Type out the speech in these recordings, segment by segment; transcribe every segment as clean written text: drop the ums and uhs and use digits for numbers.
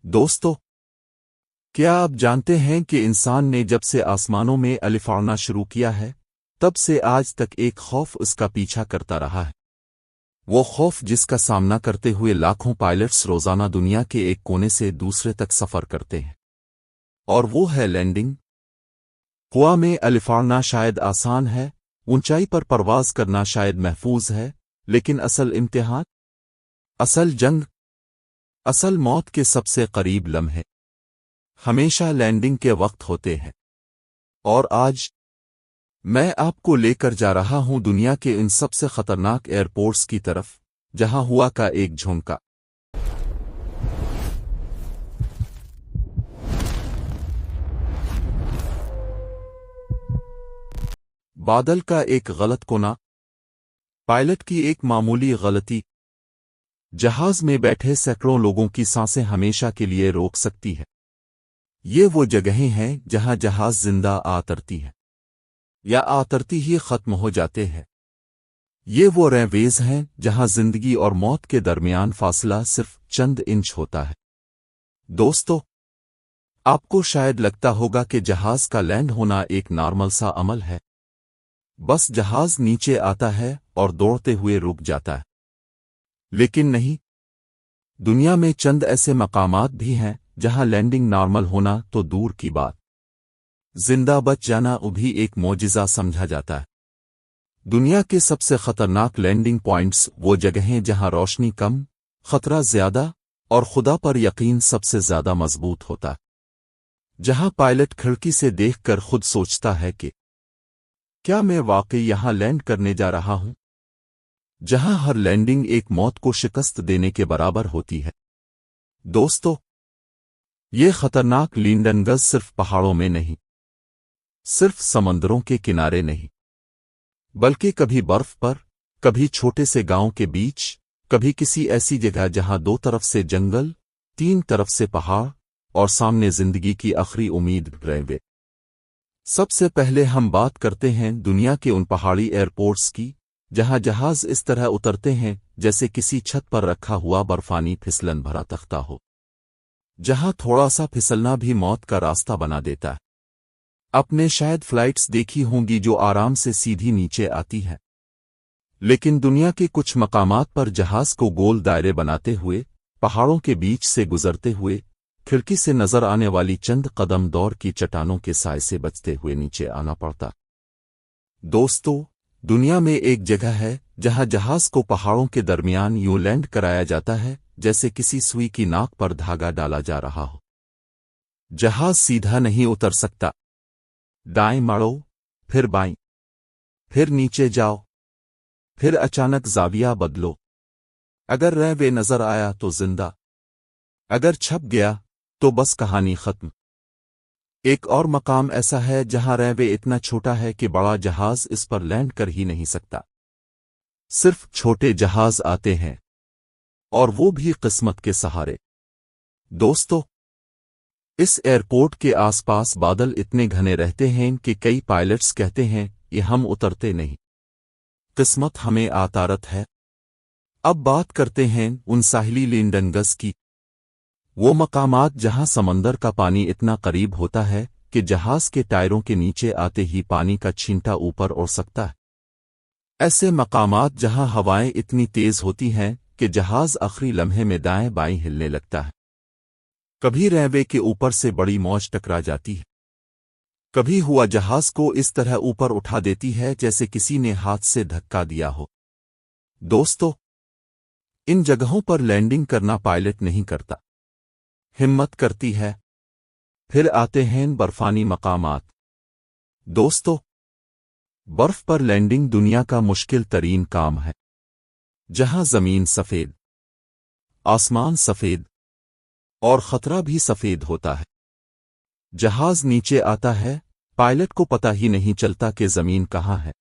دوستو، کیا آپ جانتے ہیں کہ انسان نے جب سے آسمانوں میں الف اڑنا شروع کیا ہے تب سے آج تک ایک خوف اس کا پیچھا کرتا رہا ہے؟ وہ خوف جس کا سامنا کرتے ہوئے لاکھوں پائلٹس روزانہ دنیا کے ایک کونے سے دوسرے تک سفر کرتے ہیں، اور وہ ہے لینڈنگ۔ ہوا میں الف اڑنا شاید آسان ہے، اونچائی پر پرواز کرنا شاید محفوظ ہے، لیکن اصل امتحان، اصل جنگ، اصل موت کے سب سے قریب لمحے ہمیشہ لینڈنگ کے وقت ہوتے ہیں۔ اور آج میں آپ کو لے کر جا رہا ہوں دنیا کے ان سب سے خطرناک ایئرپورٹس کی طرف، جہاں ہوا کا ایک جھونکا، بادل کا ایک غلط کونا، پائلٹ کی ایک معمولی غلطی جہاز میں بیٹھے سینکڑوں لوگوں کی سانسیں ہمیشہ کے لیے روک سکتی ہے۔ یہ وہ جگہیں ہیں جہاں جہاز زندہ آترتی ہے یا آترتی ہی ختم ہو جاتے ہیں۔ یہ وہ رن ویز ہیں جہاں زندگی اور موت کے درمیان فاصلہ صرف چند انچ ہوتا ہے۔ دوستو، آپ کو شاید لگتا ہوگا کہ جہاز کا لینڈ ہونا ایک نارمل سا عمل ہے، بس جہاز نیچے آتا ہے اور دوڑتے ہوئے رک جاتا ہے۔ لیکن نہیں، دنیا میں چند ایسے مقامات بھی ہیں جہاں لینڈنگ نارمل ہونا تو دور کی بات، زندہ بچ جانا بھی ایک معجزہ سمجھا جاتا ہے۔ دنیا کے سب سے خطرناک لینڈنگ پوائنٹس وہ جگہیں جہاں روشنی کم، خطرہ زیادہ، اور خدا پر یقین سب سے زیادہ مضبوط ہوتا ہے، جہاں پائلٹ کھڑکی سے دیکھ کر خود سوچتا ہے کہ کیا میں واقعی یہاں لینڈ کرنے جا رہا ہوں، جہاں ہر لینڈنگ ایک موت کو شکست دینے کے برابر ہوتی ہے۔ دوستو، یہ خطرناک لینڈنگز صرف پہاڑوں میں نہیں، صرف سمندروں کے کنارے نہیں، بلکہ کبھی برف پر، کبھی چھوٹے سے گاؤں کے بیچ، کبھی کسی ایسی جگہ جہاں دو طرف سے جنگل، تین طرف سے پہاڑ، اور سامنے زندگی کی آخری امید رہے۔ سب سے پہلے ہم بات کرتے ہیں دنیا کے ان پہاڑی ایئرپورٹس کی جہاں جہاز اس طرح اترتے ہیں جیسے کسی چھت پر رکھا ہوا برفانی پھسلن بھرا تختہ ہو، جہاں تھوڑا سا پھسلنا بھی موت کا راستہ بنا دیتا ہے۔ آپ نے شاید فلائٹس دیکھی ہوں گی جو آرام سے سیدھی نیچے آتی ہے، لیکن دنیا کے کچھ مقامات پر جہاز کو گول دائرے بناتے ہوئے، پہاڑوں کے بیچ سے گزرتے ہوئے، کھڑکی سے نظر آنے والی چند قدم دور کی چٹانوں کے سائے سے بچتے ہوئے نیچے آنا پڑتا۔ دوستو، دنیا میں ایک جگہ ہے جہاں جہاز کو پہاڑوں کے درمیان یوں لینڈ کرایا جاتا ہے جیسے کسی سوئی کی ناک پر دھاگا ڈالا جا رہا ہو۔ جہاز سیدھا نہیں اتر سکتا، دائیں مڑو، پھر بائیں، پھر نیچے جاؤ، پھر اچانک زاویہ بدلو۔ اگر رن وے نظر آیا تو زندہ، اگر چھپ گیا تو بس کہانی ختم۔ ایک اور مقام ایسا ہے جہاں رن وے اتنا چھوٹا ہے کہ بڑا جہاز اس پر لینڈ کر ہی نہیں سکتا، صرف چھوٹے جہاز آتے ہیں، اور وہ بھی قسمت کے سہارے۔ دوستو، اس ایئرپورٹ کے آس پاس بادل اتنے گھنے رہتے ہیں کہ کئی پائلٹس کہتے ہیں کہ ہم اترتے نہیں، قسمت ہمیں آتارت ہے۔ اب بات کرتے ہیں ان ساحلی لینڈنگز کی، وہ مقامات جہاں سمندر کا پانی اتنا قریب ہوتا ہے کہ جہاز کے ٹائروں کے نیچے آتے ہی پانی کا چھینٹا اوپر اڑ سکتا ہے، ایسے مقامات جہاں ہوائیں اتنی تیز ہوتی ہیں کہ جہاز آخری لمحے میں دائیں بائیں ہلنے لگتا ہے۔ کبھی رن وے کے اوپر سے بڑی موج ٹکرا جاتی ہے، کبھی ہوا جہاز کو اس طرح اوپر اٹھا دیتی ہے جیسے کسی نے ہاتھ سے دھکا دیا ہو۔ دوستو، ان جگہوں پر لینڈنگ کرنا پائلٹ نہیں کرتا، ہمت کرتی ہے۔ پھر آتے ہیں برفانی مقامات۔ دوستو، برف پر لینڈنگ دنیا کا مشکل ترین کام ہے، جہاں زمین سفید، آسمان سفید، اور خطرہ بھی سفید ہوتا ہے۔ جہاز نیچے آتا ہے، پائلٹ کو پتہ ہی نہیں چلتا کہ زمین کہاں ہے،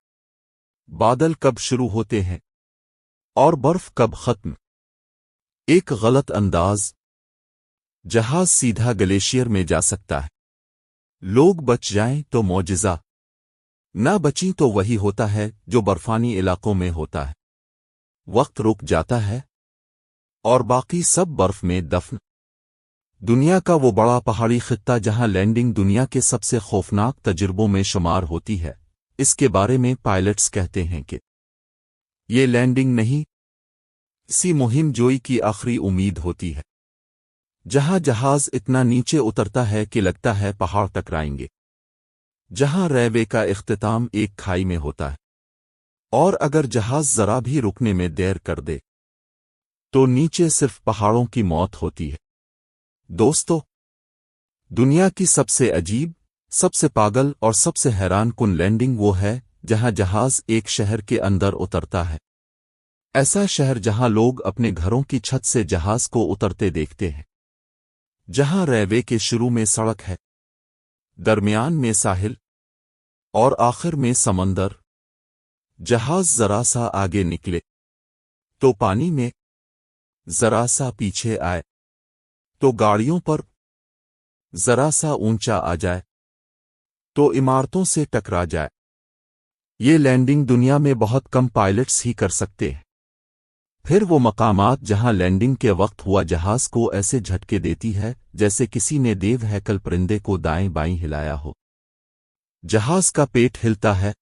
بادل کب شروع ہوتے ہیں، اور برف کب ختم۔ ایک غلط انداز، جہاز سیدھا گلیشیئر میں جا سکتا ہے۔ لوگ بچ جائیں تو معجزہ، نہ بچیں تو وہی ہوتا ہے جو برفانی علاقوں میں ہوتا ہے، وقت رک جاتا ہے اور باقی سب برف میں دفن۔ دنیا کا وہ بڑا پہاڑی خطہ جہاں لینڈنگ دنیا کے سب سے خوفناک تجربوں میں شمار ہوتی ہے، اس کے بارے میں پائلٹس کہتے ہیں کہ یہ لینڈنگ نہیں، اسی مہم جوئی کی آخری امید ہوتی ہے، جہاں جہاز اتنا نیچے اترتا ہے کہ لگتا ہے پہاڑ ٹکرائیں گے، جہاں رن وے کا اختتام ایک کھائی میں ہوتا ہے، اور اگر جہاز ذرا بھی رکنے میں دیر کر دے تو نیچے صرف پہاڑوں کی موت ہوتی ہے۔ دوستو، دنیا کی سب سے عجیب، سب سے پاگل اور سب سے حیران کن لینڈنگ وہ ہے جہاں جہاز ایک شہر کے اندر اترتا ہے، ایسا شہر جہاں لوگ اپنے گھروں کی چھت سے جہاز کو اترتے دیکھتے ہیں، جہاں رن وے کے شروع میں سڑک ہے، درمیان میں ساحل اور آخر میں سمندر۔ جہاز ذرا سا آگے نکلے تو پانی میں، ذرا سا پیچھے آئے تو گاڑیوں پر، ذرا سا اونچا آ جائے تو عمارتوں سے ٹکرا جائے۔ یہ لینڈنگ دنیا میں بہت کم پائلٹس ہی کر سکتے ہیں۔ پھر وہ مقامات جہاں لینڈنگ کے وقت ہوا جہاز کو ایسے جھٹکے دیتی ہے جیسے کسی نے دیو ہیکل پرندے کو دائیں بائیں ہلایا ہو۔ جہاز کا پیٹ ہلتا ہے،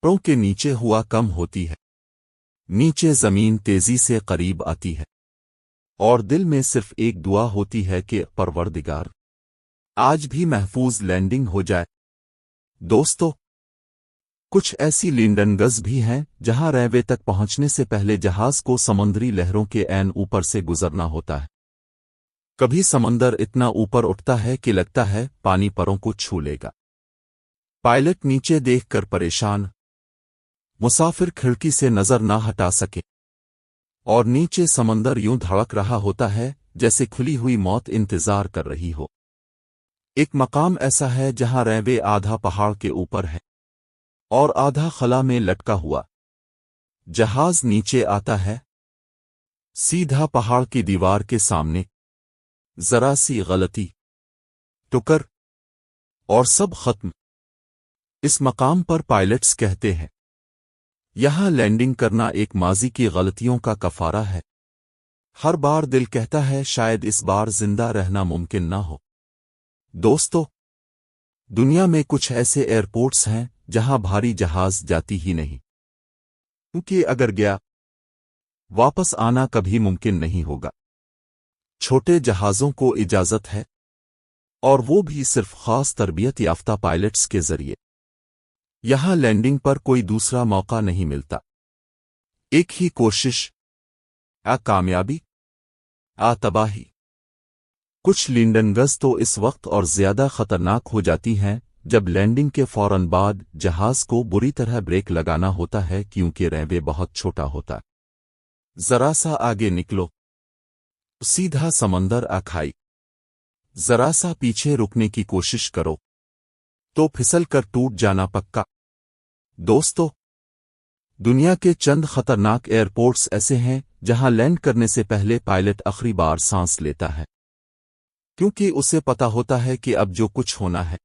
پروں کے نیچے ہوا کم ہوتی ہے، نیچے زمین تیزی سے قریب آتی ہے، اور دل میں صرف ایک دعا ہوتی ہے کہ پروردگار آج بھی محفوظ لینڈنگ ہو جائے۔ دوستو، کچھ ایسی لینڈنگز بھی ہیں جہاں رن وے تک پہنچنے سے پہلے جہاز کو سمندری لہروں کے عین اوپر سے گزرنا ہوتا ہے۔ کبھی سمندر اتنا اوپر اٹھتا ہے کہ لگتا ہے پانی پروں کو چھو لے گا، پائلٹ نیچے دیکھ کر پریشان، مسافر کھڑکی سے نظر نہ ہٹا سکے، اور نیچے سمندر یوں دھڑک رہا ہوتا ہے جیسے کھلی ہوئی موت انتظار کر رہی ہو۔ ایک مقام ایسا ہے جہاں رن وے آدھا پہاڑ کے اوپر ہے اور آدھا خلا میں لٹکا ہوا۔ جہاز نیچے آتا ہے، سیدھا پہاڑ کی دیوار کے سامنے، ذرا سی غلطی، ٹکر، اور سب ختم۔ اس مقام پر پائلٹس کہتے ہیں یہاں لینڈنگ کرنا ایک ماضی کی غلطیوں کا کفارہ ہے۔ ہر بار دل کہتا ہے شاید اس بار زندہ رہنا ممکن نہ ہو۔ دوستو، دنیا میں کچھ ایسے ایئرپورٹس ہیں جہاں بھاری جہاز جاتی ہی نہیں، کیونکہ اگر گیا واپس آنا کبھی ممکن نہیں ہوگا۔ چھوٹے جہازوں کو اجازت ہے، اور وہ بھی صرف خاص تربیت یافتہ پائلٹس کے ذریعے۔ یہاں لینڈنگ پر کوئی دوسرا موقع نہیں ملتا، ایک ہی کوشش، کامیابی، تباہی۔ کچھ لینڈنگز تو اس وقت اور زیادہ خطرناک ہو جاتی ہیں جب لینڈنگ کے فوراً بعد جہاز کو بری طرح بریک لگانا ہوتا ہے کیونکہ رن وے بہت چھوٹا ہوتا ہے۔ ذرا سا آگے نکلو، سیدھا سمندر کھائی، ذرا سا پیچھے رکنے کی کوشش کرو تو پھسل کر ٹوٹ جانا پکا۔ دوستو، دنیا کے چند خطرناک ایئرپورٹس ایسے ہیں جہاں لینڈ کرنے سے پہلے پائلٹ آخری بار سانس لیتا ہے، کیونکہ اسے پتا ہوتا ہے کہ اب جو کچھ ہونا ہے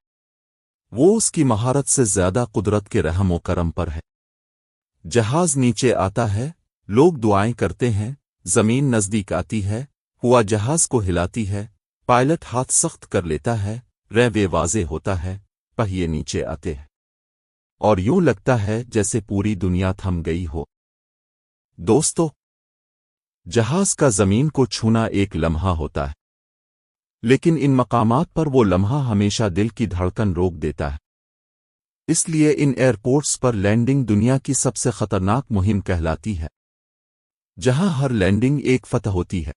وہ اس کی مہارت سے زیادہ قدرت کے رحم و کرم پر ہے۔ جہاز نیچے آتا ہے، لوگ دعائیں کرتے ہیں، زمین نزدیک آتی ہے، ہوا جہاز کو ہلاتی ہے، پائلٹ ہاتھ سخت کر لیتا ہے، رن وے واضح ہوتا ہے، پہیے نیچے آتے ہیں، اور یوں لگتا ہے جیسے پوری دنیا تھم گئی ہو۔ دوستو، جہاز کا زمین کو چھونا ایک لمحہ ہوتا ہے، لیکن ان مقامات پر وہ لمحہ ہمیشہ دل کی دھڑکن روک دیتا ہے۔ اس لیے ان ایئرپورٹس پر لینڈنگ دنیا کی سب سے خطرناک مہم کہلاتی ہے، جہاں ہر لینڈنگ ایک فتح ہوتی ہے،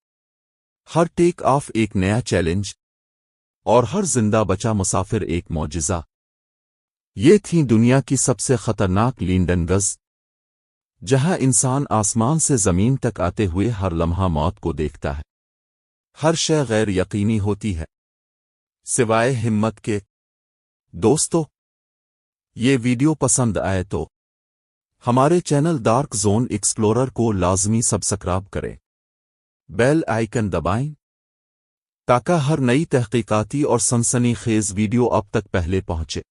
ہر ٹیک آف ایک نیا چیلنج، اور ہر زندہ بچا مسافر ایک معجزہ۔ یہ تھیں دنیا کی سب سے خطرناک لینڈنگز، جہاں انسان آسمان سے زمین تک آتے ہوئے ہر لمحہ موت کو دیکھتا ہے۔ ہر شے غیر یقینی ہوتی ہے، سوائے ہمت کے۔ دوستو، یہ ویڈیو پسند آئے تو ہمارے چینل ڈارک زون ایکسپلورر کو لازمی سبسکرائب کریں، بیل آئیکن دبائیں تاکہ ہر نئی تحقیقاتی اور سنسنی خیز ویڈیو اب تک پہلے پہنچے۔